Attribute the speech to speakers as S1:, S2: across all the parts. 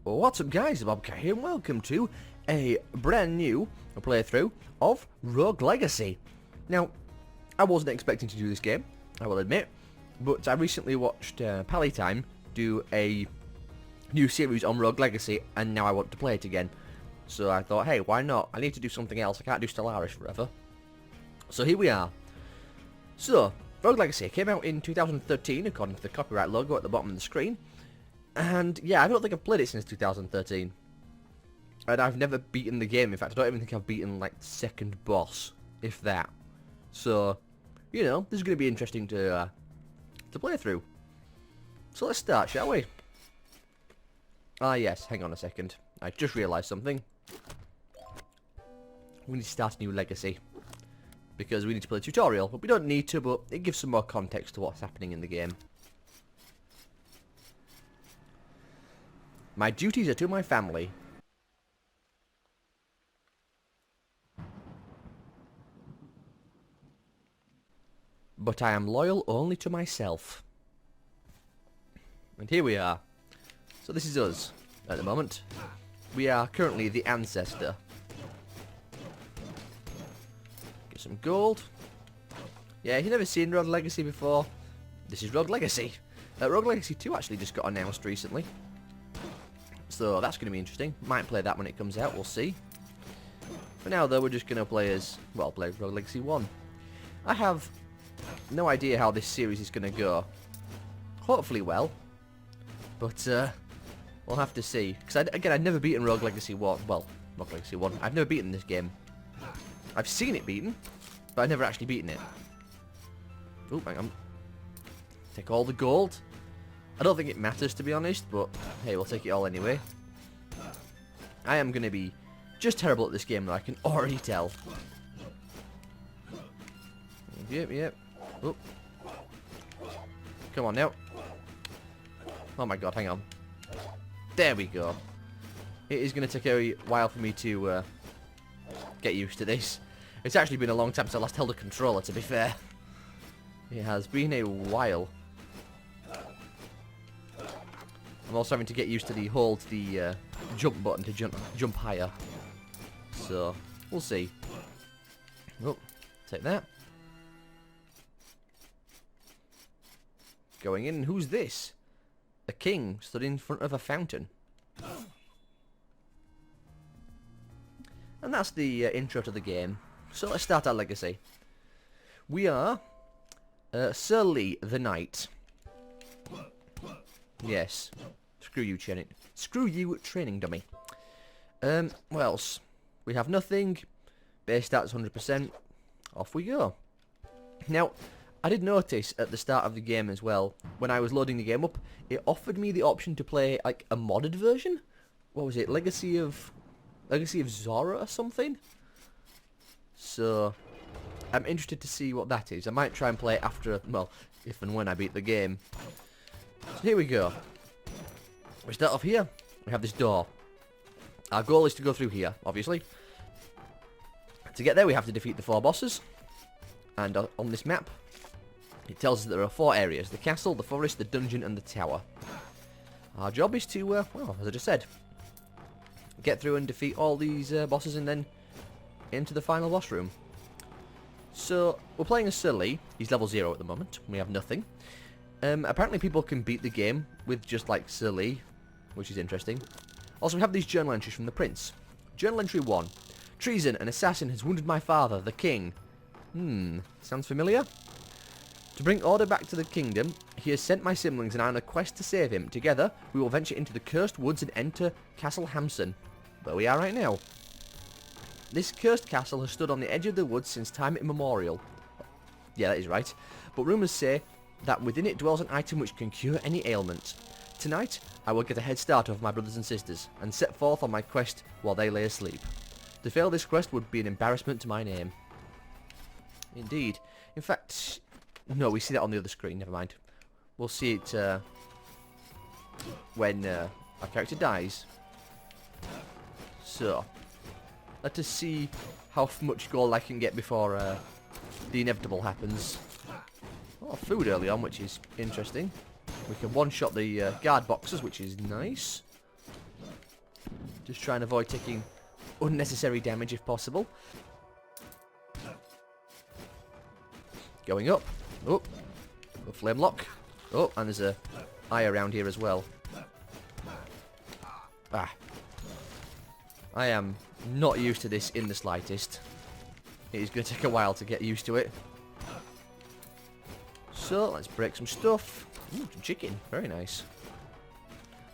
S1: What's up guys, Bobcat here and welcome to a brand new playthrough of Rogue Legacy. Now, I wasn't expecting to do this game, I will admit, but I recently watched Pallytime do a new series on Rogue Legacy and now I want to play it again. So I thought, hey, why not? I need to do something else, I can't do Stellaris forever. So here we are. So, Rogue Legacy came out in 2013 according to the copyright logo at the bottom of the screen. And yeah, I don't think I've played it since 2013. And I've never beaten the game. In fact, I don't even think I've beaten like the second boss, if that. So, you know, this is going to be interesting to play through. So let's start, shall we? Ah yes, hang on a second. I just realised something. We need to start a new legacy. Because we need to play a tutorial. But we don't need to, but it gives some more context to what's happening in the game. My duties are to my family. But I am loyal only to myself. And here we are. So this is us at the moment. We are currently the ancestor. Get some gold. Yeah, you've never seen Rogue Legacy before. This is Rogue Legacy. Rogue Legacy 2 actually just got announced recently. So that's going to be interesting. Might play that when it comes out, we'll see. For now though, we're just going to play as, well, play Rogue Legacy 1. I have no idea how this series is going to go. Hopefully well. But we'll have to see. Because again, I've never beaten Rogue Legacy 1. Well, Rogue Legacy 1. I've never beaten this game. I've seen it beaten, but I've never actually beaten it. Oh, hang on. Take all the gold. I don't think it matters, to be honest, but hey, we'll take it all anyway. I am going to be just terrible at this game, though, I can already tell. Yep. Oh. Come on now. Oh my god, hang on. There we go. It is going to take a while for me to get used to this. It's actually been a long time since I last held a controller, to be fair. It has been a while. I'm also having to get used to the jump button to jump higher. So, we'll see. Oh, take that. Going in, who's this? A king stood in front of a fountain. And that's the intro to the game. So let's start our legacy. We are Sir Lee the Knight. Yes. Screw you, training dummy. What else? We have nothing. Base stats 100%. Off we go. Now, I did notice at the start of the game as well, when I was loading the game up, it offered me the option to play like a modded version. What was it? Legacy of Zora or something? So, I'm interested to see what that is. I might try and play it after, well, if and when I beat the game. So here we go. We start off here. We have this door. Our goal is to go through here, obviously. To get there, we have to defeat the 4 bosses. And on this map, it tells us that there are 4 areas. The castle, the forest, the dungeon, and the tower. Our job is to, well, as I just said, get through and defeat all these bosses and then into the final boss room. So, we're playing as Sir Lee. He's level 0 at the moment. We have nothing. Apparently people can beat the game with just like Sir Lee, which is interesting. Also, we have these journal entries from the prince. Journal entry 1. Treason, an assassin has wounded my father, the king. Sounds familiar? To bring order back to the kingdom, he has sent my siblings and I on a quest to save him. Together, we will venture into the cursed woods and enter Castle Hamson, where we are right now. This cursed castle has stood on the edge of the woods since time immemorial. Yeah, that is right. But rumours say that within it dwells an item which can cure any ailment. Tonight, I will get a head start over my brothers and sisters, and set forth on my quest while they lay asleep. To fail this quest would be an embarrassment to my name. Indeed. In fact, no, we see that on the other screen, never mind. We'll see it when our character dies. So, let us see how much gold I can get before the inevitable happens. Oh, food early on, which is interesting. We can one-shot the guard boxes, which is nice. Just try and avoid taking unnecessary damage if possible. Going up. Oh, a flame lock. Oh, and there's a eye around here as well. Ah. I am not used to this in the slightest. It is going to take a while to get used to it. So, let's break some stuff. Ooh, some chicken. Very nice.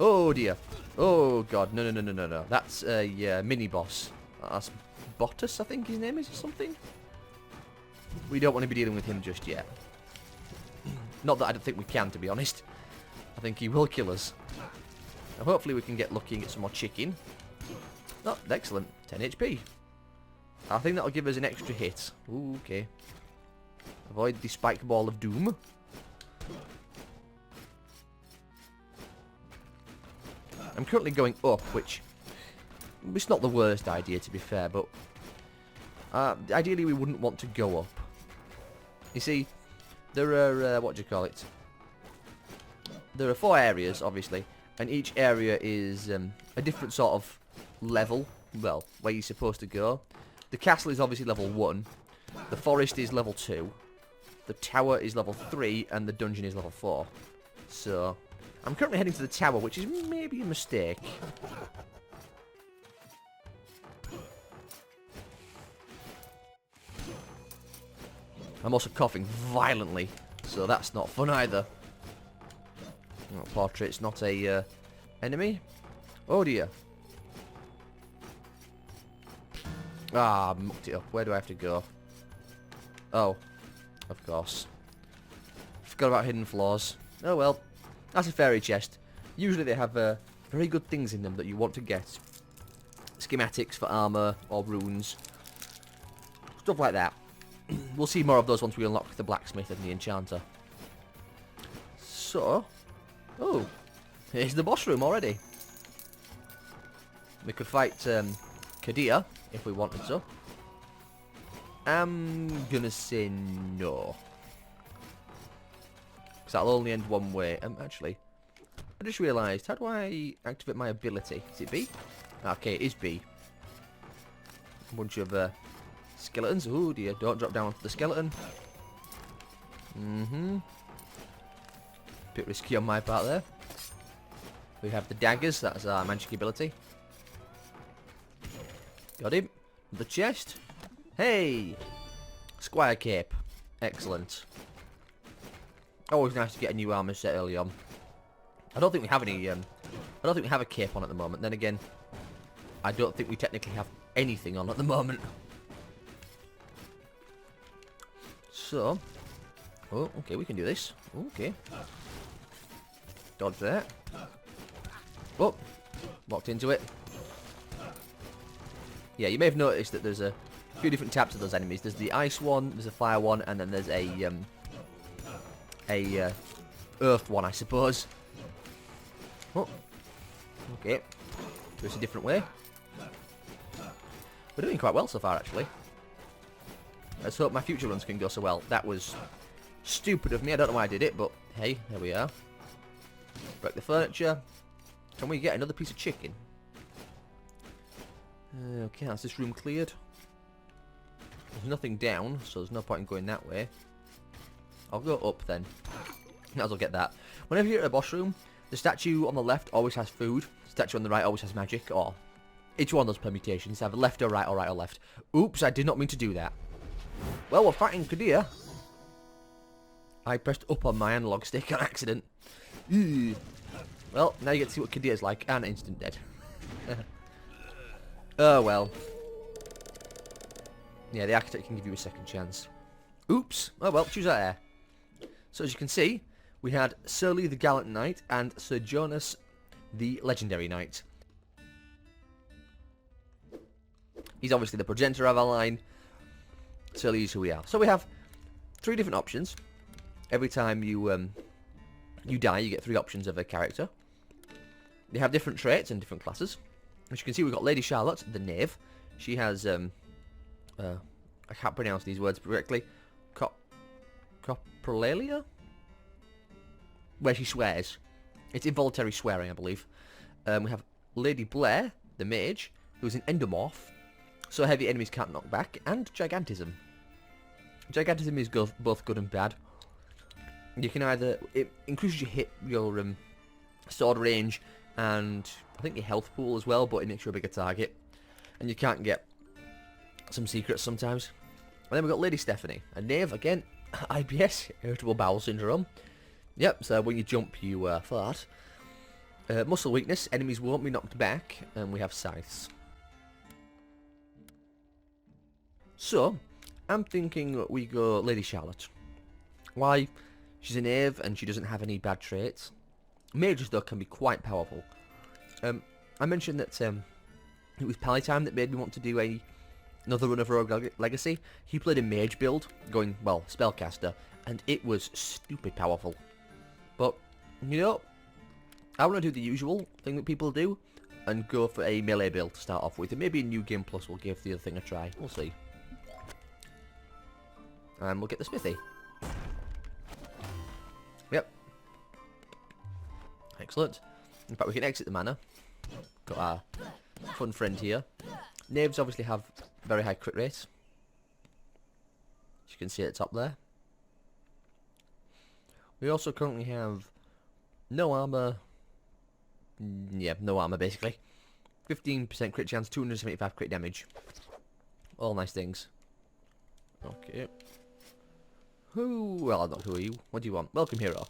S1: Oh, dear. Oh, God. No, no, no, no, no, no. That's a mini-boss. That's Bottas, I think his name is, or something. We don't want to be dealing with him just yet. Not that I don't think we can, to be honest. I think he will kill us. Now, hopefully we can get lucky and get some more chicken. Oh, excellent. 10 HP. I think that'll give us an extra hit. Ooh, okay. Avoid the spike ball of doom. I'm currently going up, which... it's not the worst idea, to be fair, but... ideally we wouldn't want to go up. You see, there are... what do you call it? There are 4 areas, obviously, and each area is a different sort of level, well, where you're supposed to go. The castle is obviously level 1, the forest is level 2, the tower is level 3, and the dungeon is level 4. So, I'm currently heading to the tower, which is maybe a mistake. I'm also coughing violently, so that's not fun either. Oh, portrait's not a enemy. Oh dear. Ah, mucked it up. Where do I have to go? Oh, of course. Forgot about hidden floors. Oh well, that's a fairy chest. Usually they have very good things in them that you want to get. Schematics for armor or runes. Stuff like that. We'll see more of those once we unlock the blacksmith and the enchanter. So, oh, here's the boss room already. We could fight Kadia if we wanted to. I'm gonna say no, because that'll only end one way. Actually, I just realised, how do I activate my ability? Is it B? Okay, it is B. A bunch of skeletons. Oh dear, don't drop down onto the skeleton. Bit risky on my part there. We have the daggers, that's our magic ability. Got him. The chest. Hey! Squire cape. Excellent. Always nice to get a new armor set early on. I don't think we have any, I don't think we have a cape on at the moment. Then again, I don't think we technically have anything on at the moment. So, oh, okay, we can do this. Okay. Dodge there. Oh, walked into it. Yeah, you may have noticed that there's a few different types of those enemies. There's the ice one, there's a fire one, and then there's a earth one, I suppose. Oh, okay. Do this a different way. We're doing quite well so far, actually. Let's hope my future runs can go so well. That was stupid of me. I don't know why I did it, but hey, there we are. Break the furniture. Can we get another piece of chicken? Okay, that's this room cleared. There's nothing down, so there's no point in going that way. I'll go up then. Might as well get that. Whenever you're at a boss room, the statue on the left always has food. The statue on the right always has magic, or each one of those permutations. Either left or right or left. Oops, I did not mean to do that. Well, we're fighting Kadia. I pressed up on my analog stick on accident. Ew. Well, now you get to see what Kadia's like, and instant dead. Oh well. Yeah, the architect can give you a second chance. Oops. Oh well, choose our air. So as you can see, we had Surly the Gallant Knight and Sir Jonas the Legendary Knight. He's obviously the progenitor of our line. Surly is who we are. So we have 3 different options. Every time you you die, you get 3 options of a character. They have different traits and different classes. As you can see, we've got Lady Charlotte, the Knave. She has, I can't pronounce these words correctly. Coprolalia? Where she swears. It's involuntary swearing, I believe. We have Lady Blair, the Mage, who's an Endomorph, so heavy enemies can't knock back, and Gigantism. Gigantism is both good and bad. You can either... It increases your sword range, and I think your health pool as well, but it makes you a bigger target. And you can't get some secrets sometimes. And then we've got Lady Stephanie, a knave, again, IBS, irritable bowel syndrome. Yep, so when you jump, you fart. Muscle weakness, enemies won't be knocked back, and we have scythes. So, I'm thinking we go Lady Charlotte. Why? She's a knave, and she doesn't have any bad traits. Mages, though, can be quite powerful. I mentioned that it was Pally-Time that made me want to do another run of Rogue Legacy. He played a mage build, going, well, spellcaster, and it was stupid powerful. But, you know, I want to do the usual thing that people do, and go for a melee build to start off with, and maybe a New Game Plus will give the other thing a try. We'll see. And we'll get the smithy. Yep. Excellent. In fact, we can exit the manor. Got our fun friend here. Knaves obviously have very high crit rates. As you can see at the top there. We also currently have no armor. Yeah, no armor basically. 15% crit chance, 275 crit damage. All nice things. Okay. Well, not who are you? What do you want? Welcome, hero.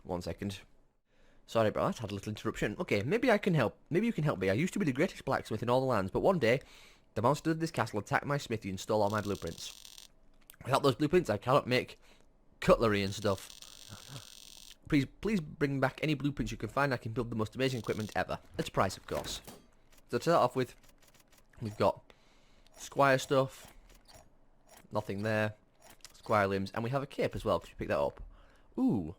S1: 1 second. Sorry about that, had a little interruption. Okay, maybe I can help. Maybe you can help me. I used to be the greatest blacksmith in all the lands, but one day, the monster of this castle attacked my smithy and stole all my blueprints. Without those blueprints, I cannot make cutlery and stuff. Please bring back any blueprints you can find. I can build the most amazing equipment ever. At a price, of course. So to start off with, we've got squire stuff. Nothing there. Squire limbs. And we have a cape as well. Could you pick that up? Ooh.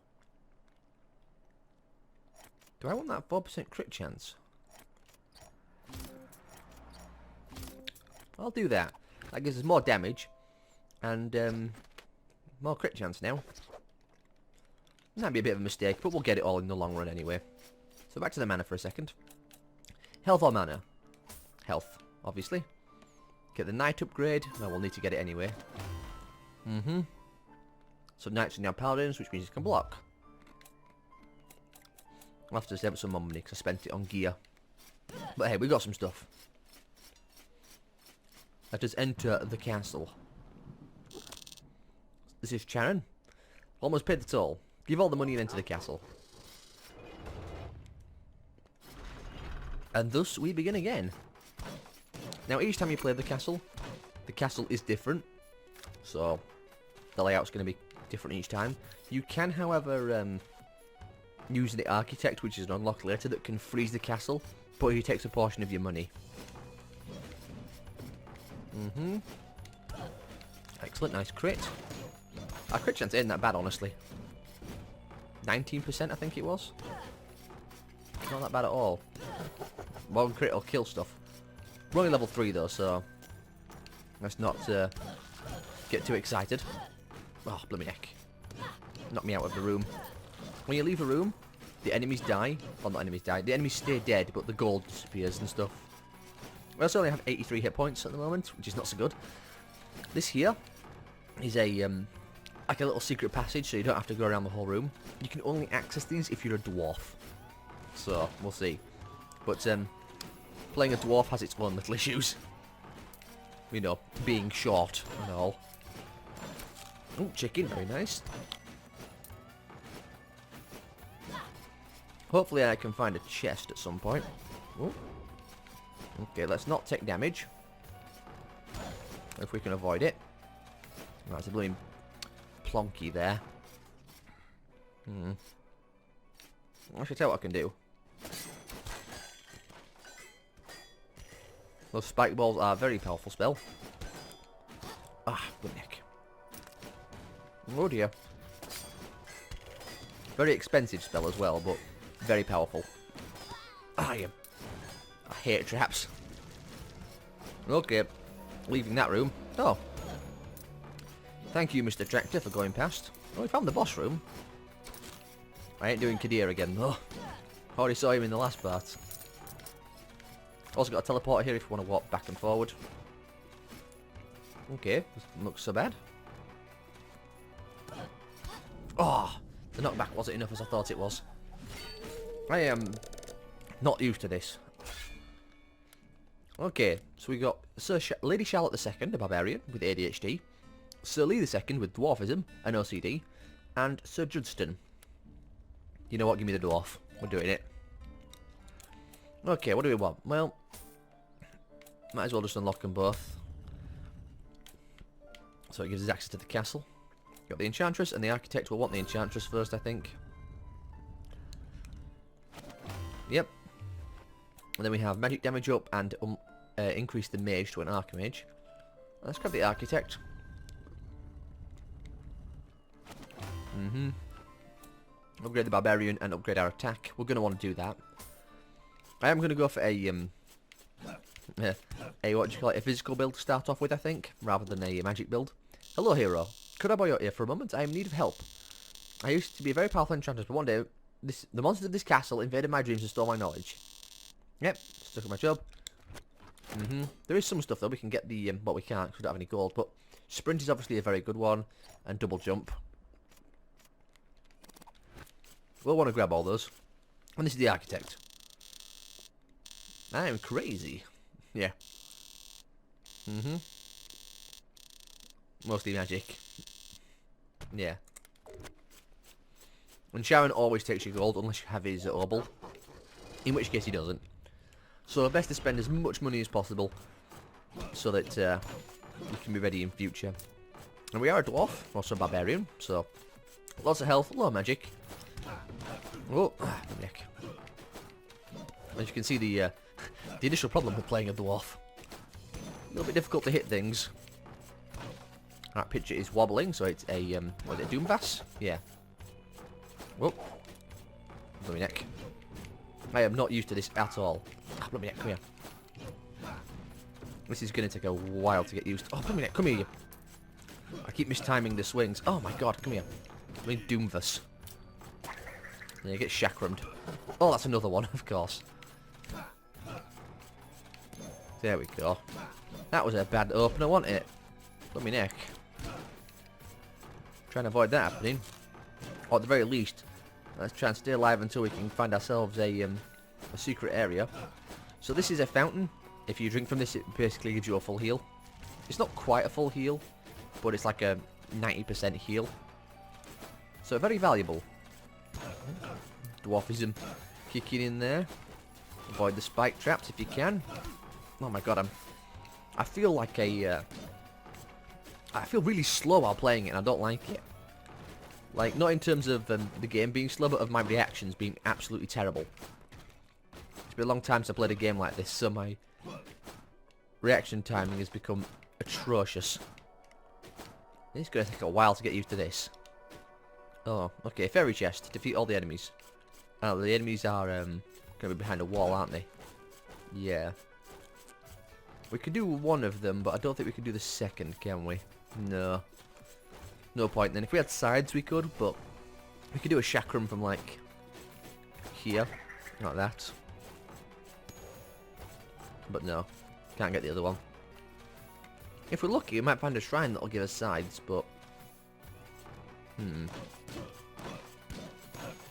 S1: Do I want that 4% crit chance? I'll do that. That gives us more damage. And more crit chance now. That'd be a bit of a mistake, but we'll get it all in the long run anyway. So back to the mana for a second. Health or mana? Health, obviously. Get the knight upgrade. Well, we'll need to get it anyway. So knights are now paladins, which means you can block. I'll have to save some more money because I spent it on gear. But hey, we got some stuff. Let us enter the castle. This is Charon. Almost paid the toll. Give all the money and enter the castle. And thus we begin again. Now each time you play the castle is different. So the layout's going to be different each time. You can, however, use the architect, which is an unlock later, that can freeze the castle, but he takes a portion of your money. Excellent, nice crit. Our crit chance isn't that bad, honestly. 19%, I think it was. Not that bad at all. One crit will kill stuff. We're only level 3 though, so let's not get too excited. Oh, bloody heck. Knock me out of the room. When you leave a room, the enemies die. Well, not enemies die. The enemies stay dead, but the gold disappears and stuff. We also only have 83 hit points at the moment, which is not so good. This here is a like a little secret passage, so you don't have to go around the whole room. You can only access these if you're a dwarf. So, we'll see. But playing a dwarf has its own little issues. You know, being short and all. Oh, chicken, very nice. Hopefully I can find a chest at some point. Oh. Okay, let's not take damage. If we can avoid it. That's a blooming plonky there. I should tell you what I can do. Those spike balls are a very powerful spell. Ah, good neck. Oh dear. Very expensive spell as well, but very powerful. Ah, yeah. I hate traps. Okay, leaving that room. Oh. Thank you, Mr. Tractor, for going past. Oh, we found the boss room. I ain't doing Kadir again, though. Already saw him in the last part. Also got a teleporter here if you want to walk back and forward. Okay, doesn't look so bad. Oh, the knockback wasn't enough as I thought it was. I am not used to this. Okay, so we got Lady Charlotte II, a barbarian with ADHD, Sir Lee II with dwarfism and OCD, and Sir Judson. You know what? Give me the dwarf. We're doing it. Okay, what do we want? Well, might as well just unlock them both. So it gives us access to the castle. Got the Enchantress, and the Architect will want the Enchantress first, I think. Yep. And then we have magic damage up and increase the mage to an Archmage. Let's grab the Architect. Upgrade the Barbarian and upgrade our attack. We're going to want to do that. I am going to go for a what do you call it? A physical build to start off with, I think, rather than a magic build. Hello, hero. Could I borrow your ear for a moment? I am in need of help. I used to be a very powerful enchantress, but one day the monsters of this castle invaded my dreams and stole my knowledge. Yep, stuck at my job. There is some stuff though. We can get the but we can't because we don't have any gold. But sprint is obviously a very good one, and double jump. We'll want to grab all those. And this is the Architect. I am crazy. Yeah. Mostly magic. Yeah. And Sharon always takes your gold unless you have his obel. In which case he doesn't. So best to spend as much money as possible so that you can be ready in future. And we are a dwarf, also a barbarian, so lots of health, low magic. Oh, my neck. As you can see, the initial problem with playing a dwarf. A little bit difficult to hit things. That picture is wobbling, so it's a, what is it, Doomvass? Yeah. Whoa. Blow my neck. I am not used to this at all. Ah, blow my neck, come here. This is going to take a while to get used to. Oh, blow my neck, come here, you. I keep mistiming the swings. Oh my god, come here. I mean, Doomvass. Yeah, you get chakrammed. Oh, that's another one, of course. There we go. That was a bad opener, wasn't it? Blow my neck. Trying to avoid that happening. Or at the very least, let's try and stay alive until we can find ourselves a secret area. So this is a fountain. If you drink from this, it basically gives you a full heal. It's not quite a full heal, but it's like a 90% heal. So very valuable. Dwarfism kicking in there. Avoid the spike traps if you can. Oh my god, I feel like I feel really slow while playing it and I don't like it. Like, not in terms of the game being slow, but of my reactions being absolutely terrible. It's been a long time since I played a game like this, so my reaction timing has become atrocious. It's going to take a while to get used to this. Oh, okay, fairy chest. Defeat all the enemies. Oh, the enemies are going to be behind a wall, aren't they? Yeah. We could do one of them, but I don't think we can do the second, can we? No. No point then. If we had sides, we could, but we could do a chakram from, like, here. Like that. But no. Can't get the other one. If we're lucky, we might find a shrine that'll give us sides, but...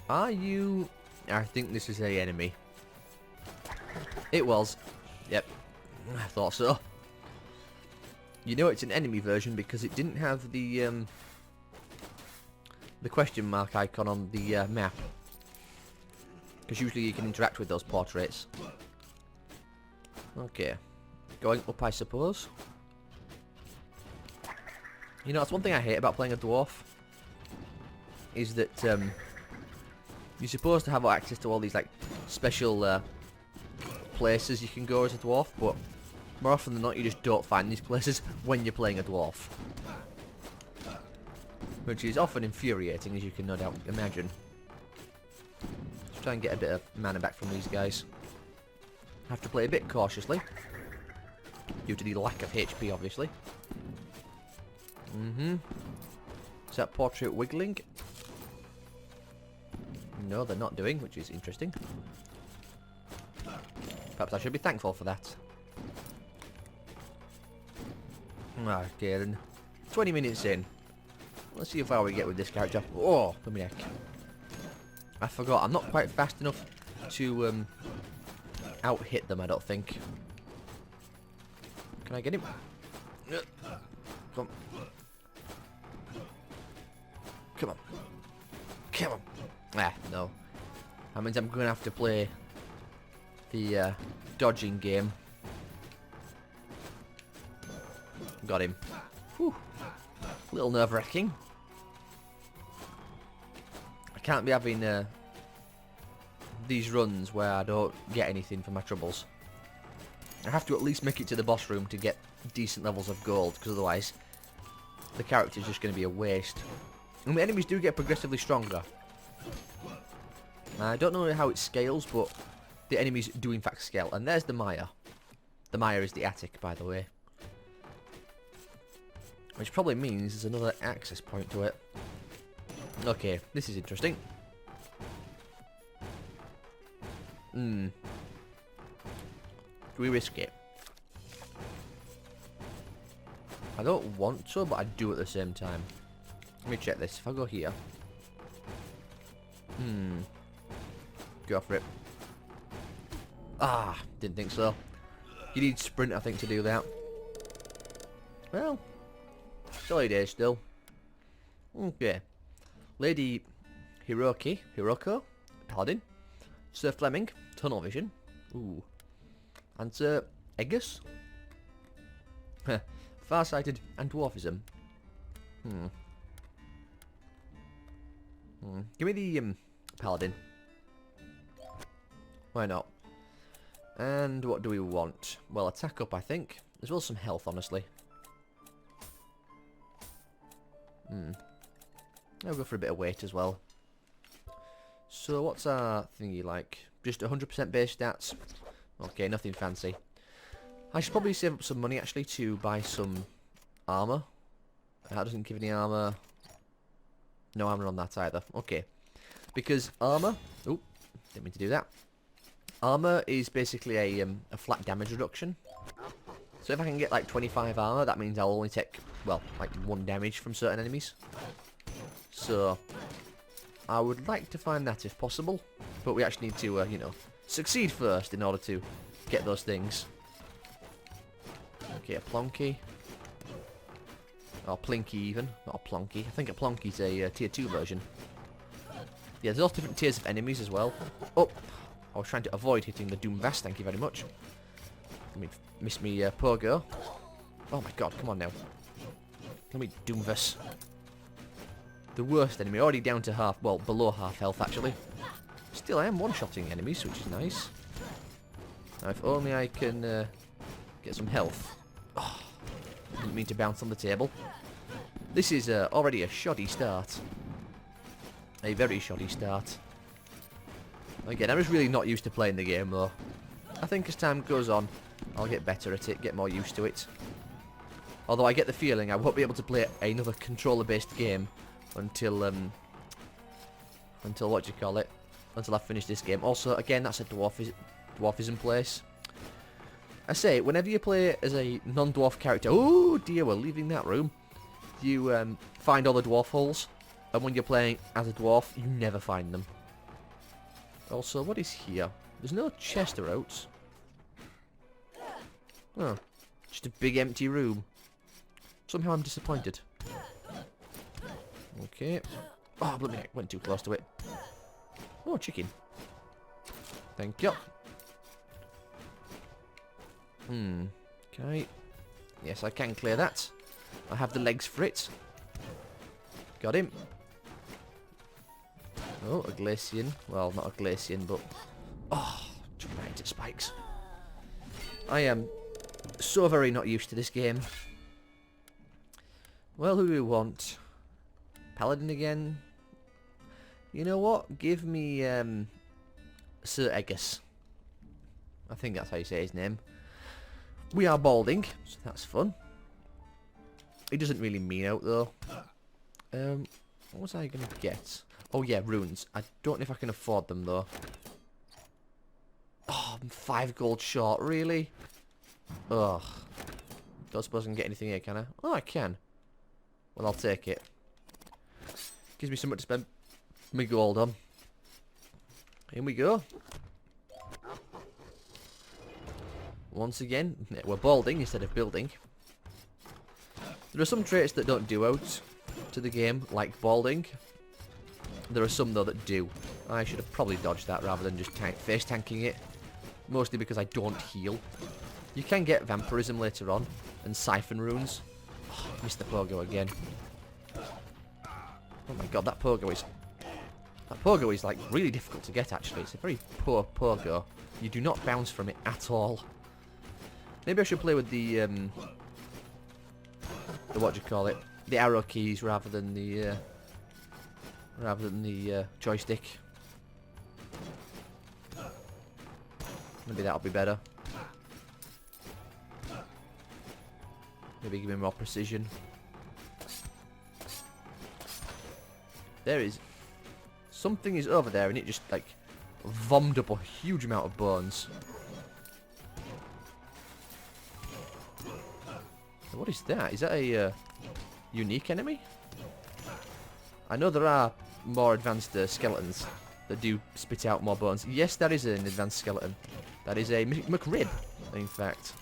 S1: Are you... I think this is a enemy. It was. Yep. I thought so. You know it's an enemy version because it didn't have the question mark icon on the map. Because usually you can interact with those portraits. Okay. Going up, I suppose. You know, that's one thing I hate about playing a dwarf. Is that you're supposed to have access to all these like special places you can go as a dwarf, but more often than not you just don't find these places when you're playing a dwarf. Which is often infuriating, as you can no doubt imagine. Let's try and get a bit of mana back from these guys. Have to play a bit cautiously. Due to the lack of HP, obviously. Is that portrait wiggling? No, they're not doing, which is interesting. Perhaps I should be thankful for that. Okay then. 20 minutes in. Let's see how far we get with this character. Oh, let me heck. I forgot, I'm not quite fast enough to out-hit them, I don't think. Can I get him? Come on. Come on. Come on. Ah, no. That means I'm going to have to play the dodging game. Got him. Whew. A little nerve-wracking. I can't be having these runs where I don't get anything for my troubles. I have to at least make it to the boss room to get decent levels of gold, because otherwise the character's just going to be a waste. And the enemies do get progressively stronger. I don't know how it scales, but the enemies do in fact scale. And there's the Mire. The Mire is the attic, by the way. Which probably means there's another access point to it. Okay, this is interesting. Do we risk it? I don't want to, but I do at the same time. Let me check this. If I go here. Go for it. Ah, didn't think so. You need sprint, I think, to do that. Well, early days still. Okay. Lady Hiroko, Paladin. Sir Fleming, Tunnel Vision. Ooh. And Sir Eggus. Farsighted and Dwarfism. Give me the Paladin. Why not? And what do we want? Well, attack up, I think. As well as some health, honestly. I'll go for a bit of weight as well. So what's our thingy like? Just 100% base stats. Okay, nothing fancy. I should probably save up some money actually to buy some armor. That doesn't give any armor. No armor on that either. Okay. Because armor... Oh, didn't mean to do that. Armor is basically a flat damage reduction. So if I can get like 25 armor, that means I'll only take, well, like 1 damage from certain enemies. So, I would like to find that if possible. But we actually need to, you know, succeed first in order to get those things. Okay, a Plonky. Or Plinky even, not a Plonky. I think a Plonky's a tier 2 version. Yeah, there's also different tiers of enemies as well. Oh, I was trying to avoid hitting the Doom Vast, thank you very much. Let me miss me Pogo. Oh my god, come on now. Let me Doomvis. The worst enemy, already down to half, well, below half health actually. Still, I am one-shotting enemies, which is nice. Now, if only I can get some health. Oh, didn't mean to bounce on the table. This is already a shoddy start. A very shoddy start. Again, I'm just really not used to playing the game though. I think as time goes on, I'll get better at it, get more used to it. Although I get the feeling I won't be able to play another controller-based game until what do you call it? Until I finish this game. Also, again, that's a dwarfism place. I say, whenever you play as a non-dwarf character, oh dear, we're leaving that room. You find all the dwarf holes, and when you're playing as a dwarf, you never find them. Also, what is here? There's no chest or outs. Oh, just a big empty room. Somehow I'm disappointed. Okay. Oh, bloody heck, went too close to it. Oh, chicken. Thank you. Can I... Yes, I can clear that. I have the legs for it. Got him. Oh, a Glacian. Well, not a Glacian, but... Oh, jumping right into spikes. I am so very not used to this game. Well, who do we want? Paladin again? You know what? Give me Sir Eggus. I think that's how you say his name. We are balding, so that's fun. It doesn't really mean out though. What was I going to get? Oh yeah, runes. I don't know if I can afford them though. Oh, I'm 5 gold short, really? Ugh. Don't suppose I can get anything here, can I? Oh, I can. Well, I'll take it. Gives me something to spend my gold on. In we go. Once again, we're balding instead of building. There are some traits that don't do out to the game, like balding. There are some, though, that do. I should have probably dodged that rather than just face tanking it. Mostly because I don't heal. You can get vampirism later on, and siphon runes. Oh, missed the pogo again. Oh my god, that pogo is like really difficult to get actually. It's a very poor pogo. You do not bounce from it at all. Maybe I should play with the what do you call it? The arrow keys rather than the joystick. Maybe that'll be better. Maybe give me more precision. There is... Something is over there and it just, like, vommed up a huge amount of bones. What is that? Is that a unique enemy? I know there are more advanced skeletons that do spit out more bones. Yes, that is an advanced skeleton. That is a McRib, in fact.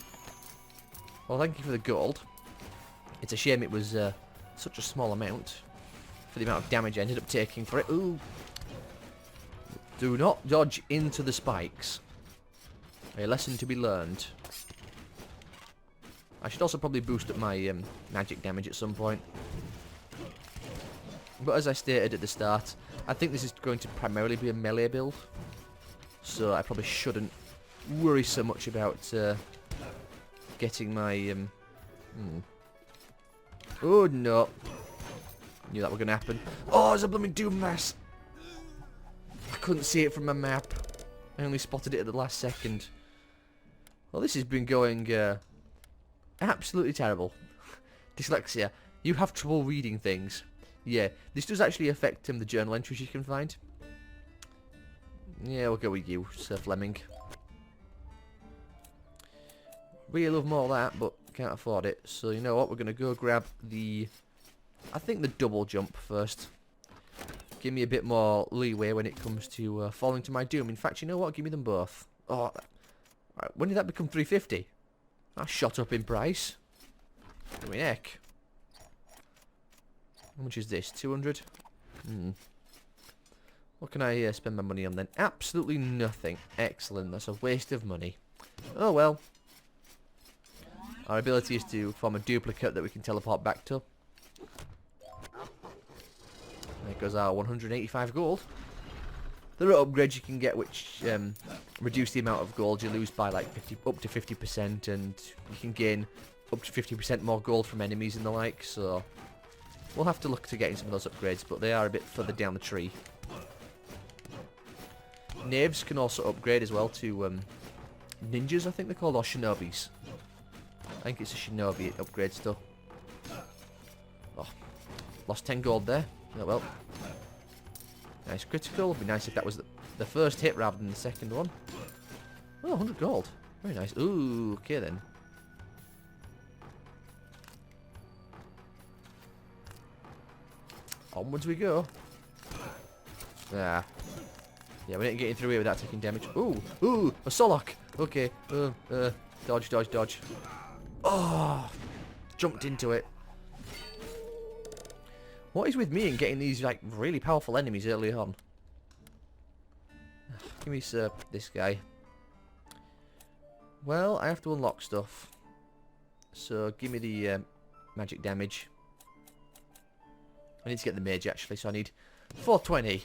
S1: Well, thank you for the gold. It's a shame it was such a small amount for the amount of damage I ended up taking for it. Ooh. Do not dodge into the spikes. A lesson to be learned. I should also probably boost up my magic damage at some point. But as I stated at the start, I think this is going to primarily be a melee build. So I probably shouldn't worry so much about getting my... Oh no. Knew that was going to happen. Oh, there's a blooming doom mass. I couldn't see it from my map. I only spotted it at the last second. Well, this has been going absolutely terrible. Dyslexia. You have trouble reading things. Yeah, this does actually affect the journal entries you can find. Yeah, we'll go with you, Sir Fleming. Really love more of that, but can't afford it. So you know what, we're going to go grab the... I think the double jump first. Give me a bit more leeway when it comes to falling to my doom. In fact, you know what, give me them both. Oh, when did that become 350? That shot up in price. I mean, heck. How much is this? 200? What can I spend my money on then? Absolutely nothing. Excellent. That's a waste of money. Oh well. Our ability is to form a duplicate that we can teleport back to. There goes our 185 gold. There are upgrades you can get which reduce the amount of gold you lose by like up to 50%, and you can gain up to 50% more gold from enemies and the like, so we'll have to look to getting some of those upgrades, but they are a bit further down the tree. Knaves can also upgrade as well to ninjas, I think they're called, or shinobis. I think it's a shinobi upgrade still. Oh, lost 10 gold there. Oh well. Nice critical. Would be nice if that was the first hit rather than the second one. Oh, 100 gold. Very nice. Ooh, okay then. Onwards we go. Ah. Yeah, we ain't getting through here without taking damage. Ooh, ooh, a Solok. Okay. Dodge, dodge, dodge. Oh, jumped into it. What is with me in getting these like really powerful enemies early on? Give me this guy. Well, I have to unlock stuff. So give me the magic damage. I need to get the mage actually, so I need 420.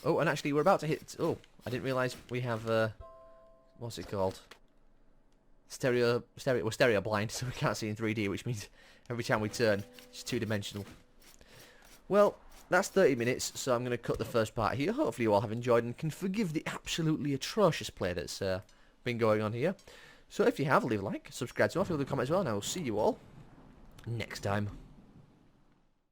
S1: Oh, and actually we're about to hit... Oh, I didn't realise we have... what's it called? We're stereo blind, so we can't see in 3D, which means every time we turn, it's two-dimensional. Well, that's 30 minutes, so I'm going to cut the first part here. Hopefully you all have enjoyed and can forgive the absolutely atrocious play that's been going on here. So if you have, leave a like, subscribe to us, leave a comment as well, and I will see you all next time.